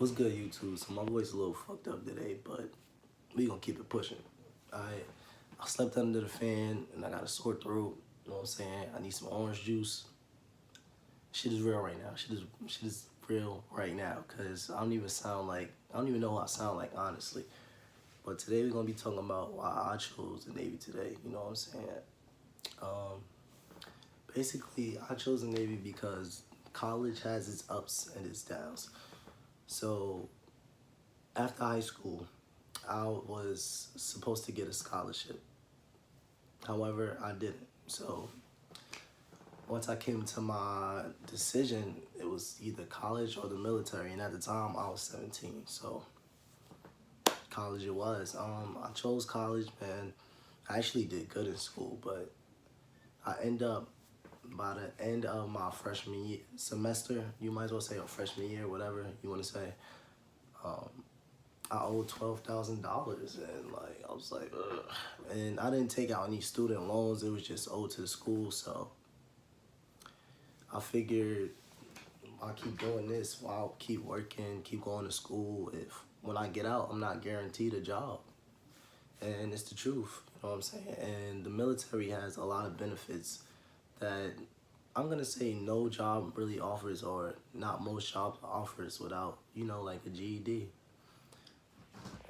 What's good, YouTube? So my voice a little fucked up today, but we gonna keep it pushing. I slept under the fan and I got a sore throat. You know what I'm saying? I need some orange juice. Shit is real right now. Shit is real right now. Cause I don't even know what I sound like, honestly. But today we're gonna be talking about why I chose the Navy today. You know what I'm saying? Um, Basically, I chose the Navy because college has its ups and its downs. So after high school, I was supposed to get a scholarship. However, I didn't. So once I came to my decision, it was either college or the military. And at the time, I was 17. So college it was. I chose college, man. I actually did good in school, but I end up by the end of my freshman semester, you might as well say, or freshman year, whatever you want to say. Um, I owed $12,000, and like I was like, ugh. And I didn't take out any student loans. It was just owed to the school. So I figured I'll keep doing this. I'll keep working, keep going to school. If when I get out, I'm not guaranteed a job, and it's the truth. You know what I'm saying? And the military has a lot of benefits that I'm gonna say no job really offers, or not most jobs offers without like a GED.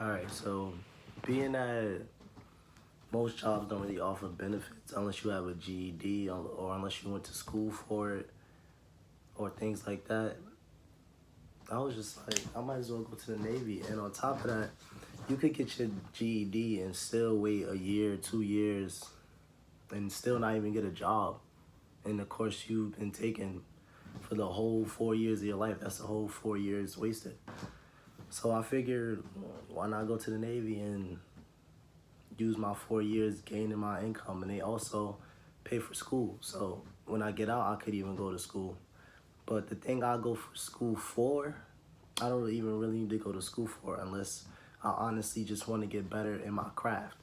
All right, so being that most jobs don't really offer benefits unless you have a GED, or unless you went to school for it or things like that, I was just like, I might as well go to the Navy. And on top of that, you could get your GED and still wait a year, 2 years, and still not even get a job. And the course you've been taking for the whole 4 years of your life, that's the whole 4 years wasted. So I figured, why not go to the Navy and use my 4 years gaining my income, and they also pay for school. So when I get out, I could even go to school. But the thing I go for school for, I don't even really need to go to school for unless I honestly just want to get better in my craft.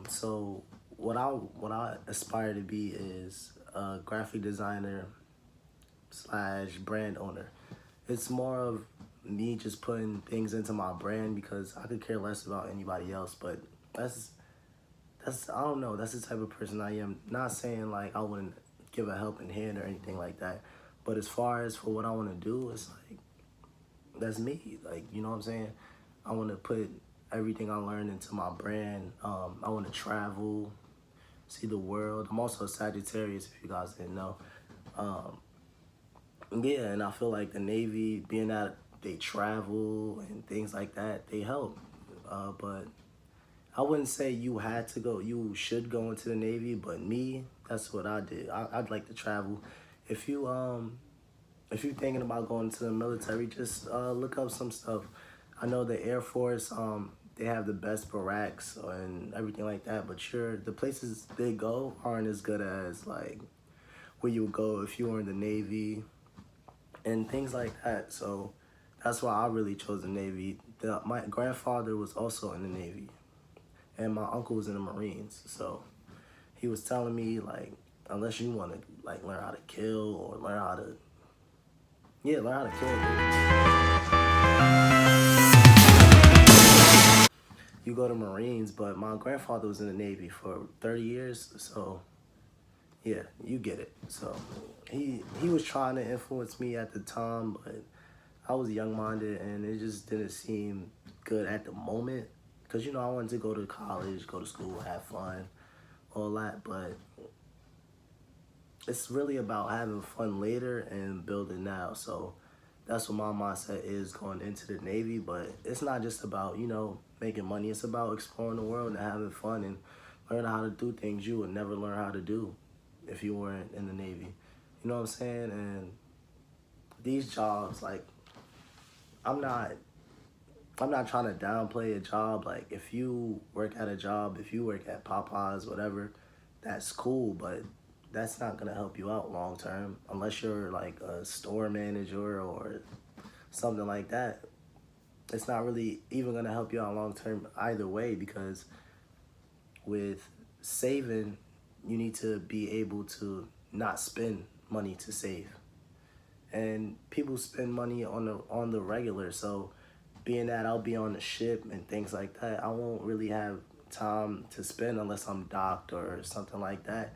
So what I aspire to be is a graphic designer slash brand owner. It's more of me just putting things into my brand because I could care less about anybody else. But that's I don't know. That's the type of person I am. Not saying like I wouldn't give a helping hand or anything like that. But as far as for what I want to do, it's like that's me. Like, you know what I'm saying? I want to put everything I learned into my brand. I want to travel, see the world. I'm also a Sagittarius, if you guys didn't know. Um, yeah, and I feel like the Navy, being that they travel and things like that, they help. But I wouldn't say you had to go, you should go into the Navy, but me, that's what I did. I'd like to travel. If you if you're thinking about going to the military, just look up some stuff. I know the Air Force, they have the best barracks and everything like that, but the places they go aren't as good as like where you would go if you were in the Navy and things like that. So that's why I really chose the Navy. My grandfather was also in the Navy, and my uncle was in the Marines. So he was telling me like, unless you want to like learn how to kill or learn how to, yeah, learn how to kill, you go to Marines. But my grandfather was in the Navy for 30 years, so yeah, you get it. So he was trying to influence me at the time, but I was young-minded, and it just didn't seem good at the moment. Because, I wanted to go to college, go to school, have fun, all that. But it's really about having fun later and building now. So that's what my mindset is going into the Navy. But it's not just about, making money. It's about exploring the world and having fun and learning how to do things you would never learn how to do if you weren't in the Navy. You know what I'm saying? And these jobs, like, I'm not trying to downplay a job. Like, if you work at a job, if you work at Popeyes, whatever, that's cool, but that's not gonna help you out long term unless you're like a store manager or something like that. It's not really even gonna help you out long term either way, because with saving, you need to be able to not spend money to save. and people spend money on the regular. So being that I'll be on the ship and things like that, I won't really have time to spend unless I'm docked or something like that.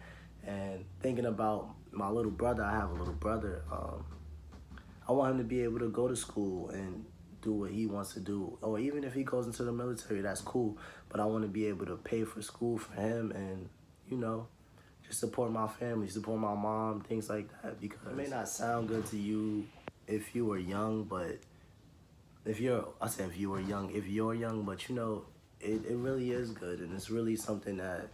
And thinking about my little brother, I have a little brother. I want him to be able to go to school and do what he wants to do. Or even if he goes into the military, that's cool. But I want to be able to pay for school for him and, you know, just support my family, support my mom, things like that. Because it may not sound good to you if you were young, but if you're young, but you know, it really is good. And it's really something that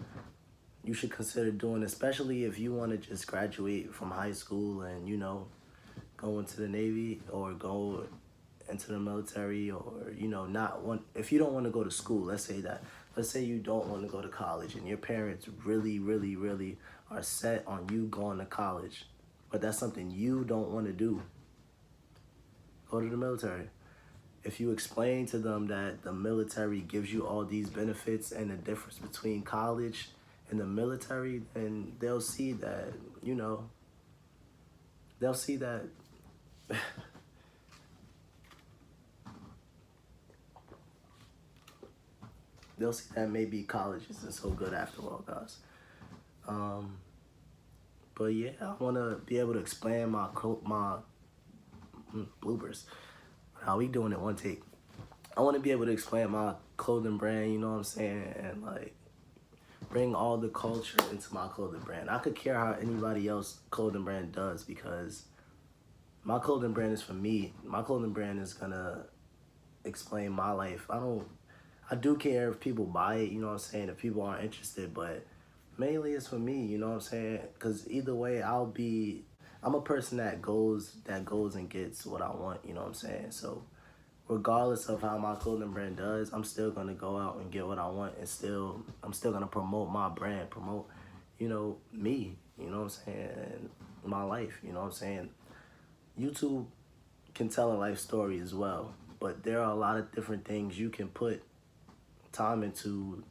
you should consider doing, especially if you want to just graduate from high school and, you know, go into the Navy or go into the military, or, you know, if you don't want to go to school, let's say you don't want to go to college and your parents really, really, really are set on you going to college, but that's something you don't want to do, go to the military. If you explain to them that the military gives you all these benefits and the difference between college and the military, then they'll see that, you know, they'll see that they'll see that maybe college isn't so good after all, guys. But yeah, I want to be able to explain my bloopers. How we doing it one take? I want to be able to explain my clothing brand, you know what I'm saying, and like bring all the culture into my clothing brand. I could care how anybody else clothing brand does, because my clothing brand is for me. My clothing brand is gonna explain my life. I do care if people buy it, you know what I'm saying, if people aren't interested, but mainly it's for me, you know what I'm saying? Because either way, I'm a person that goes and gets what I want, you know what I'm saying? So regardless of how my clothing brand does, I'm still gonna go out and get what I want, and I'm still gonna promote my brand, promote, you know, me, you know what I'm saying, and my life, you know what I'm saying? YouTube can tell a life story as well, but there are a lot of different things you can put time into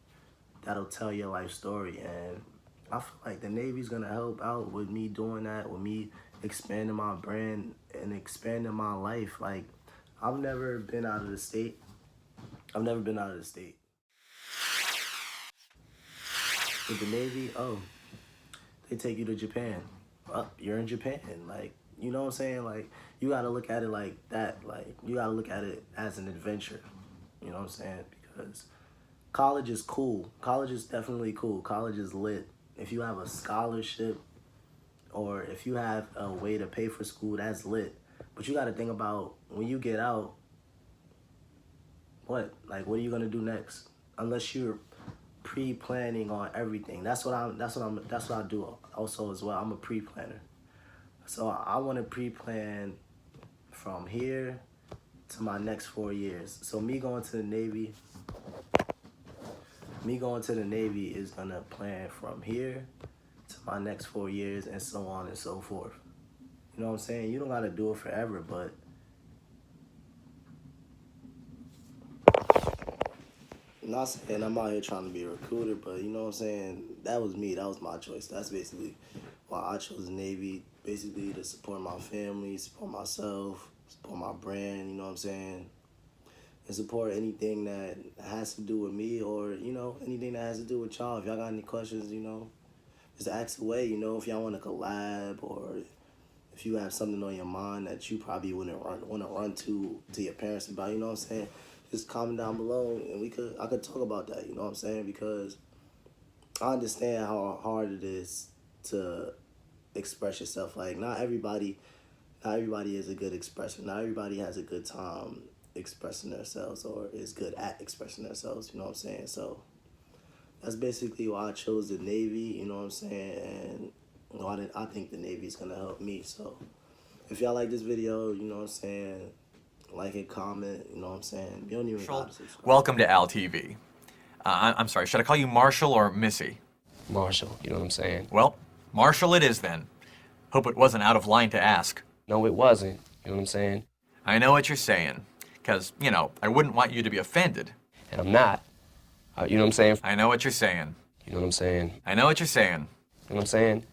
that'll tell your life story. And I feel like the Navy's gonna help out with me doing that, with me expanding my brand and expanding my life. Like, I've never been out of the state. With the Navy, they take you to Japan. You're in Japan. Like, you know what I'm saying? Like, you gotta look at it like that. Like, you gotta look at it as an adventure. You know what I'm saying? Because college is cool. College is definitely cool. College is lit. If you have a scholarship or if you have a way to pay for school, that's lit. But you got to think about when you get out, what are you gonna do next? Unless you're pre-planning on everything. That's what I do also as well. I'm a pre-planner. So I want to pre-plan from here to my next 4 years. So me going to the Navy is gonna plan from here to my next 4 years, and so on and so forth. You know what I'm saying? You don't gotta do it forever, but I'm not saying I'm out here trying to be a recruiter, but you know what I'm saying? That was me. That was my choice. That's basically why I chose the Navy, basically to support my family, support myself, support my brand, you know what I'm saying? And support anything that has to do with me, or, you know, anything that has to do with y'all. If y'all got any questions, you know, just ask away, you know, if y'all want to collab, or if you have something on your mind that you probably want to run to your parents about, you know what I'm saying? Just comment down below, and I could talk about that, you know what I'm saying? Because I understand how hard it is to express yourself. Like, not everybody is a good expression. Not everybody has a good time expressing themselves or is good at expressing themselves, you know what I'm saying? So that's basically why I chose the Navy, you know what I'm saying? And you know, I think the Navy is gonna help me. So if y'all like this video, you know what I'm saying, like and comment, you know what I'm saying? You don't even got to subscribe. Welcome to Al TV. I'm sorry, should I call you Marshall or Missy? Marshall, you know what I'm saying? Well, Marshall it is then. Hope it wasn't out of line to ask. No, it wasn't. You know what I'm saying? I know what you're saying. Because, you know, I wouldn't want you to be offended. And I'm not. You know what I'm saying? I know what you're saying. You know what I'm saying? I know what you're saying. You know what I'm saying?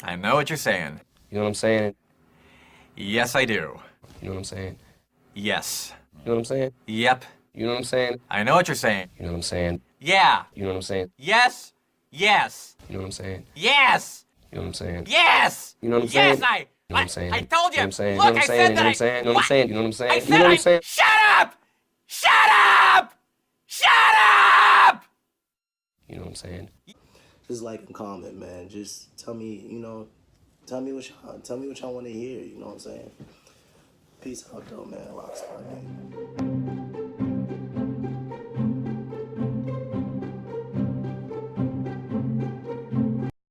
I know what you're saying. You know what I'm saying? Yes, I do. You know what I'm saying? Yes. You know what I'm saying? Yep. You know what I'm saying? I know what you're saying. You know what I'm saying? Yeah. You know what I'm saying? Yes. Yes. You know what I'm saying? Yes. You know what I'm saying? Yes. You know what I'm Yes, saying? I. You know what I'm saying? I told you. You know what I'm saying? Look, You know what I'm I saying? said that. You know what I'm saying? You know what I'm saying? I You said know what I'm saying? Shut up! Shut up! Shut up! You know what I'm saying? Just like and comment, man. Just tell me, tell me what y'all want to hear. You know what I'm saying? Peace out, though, man. Rockstar, man.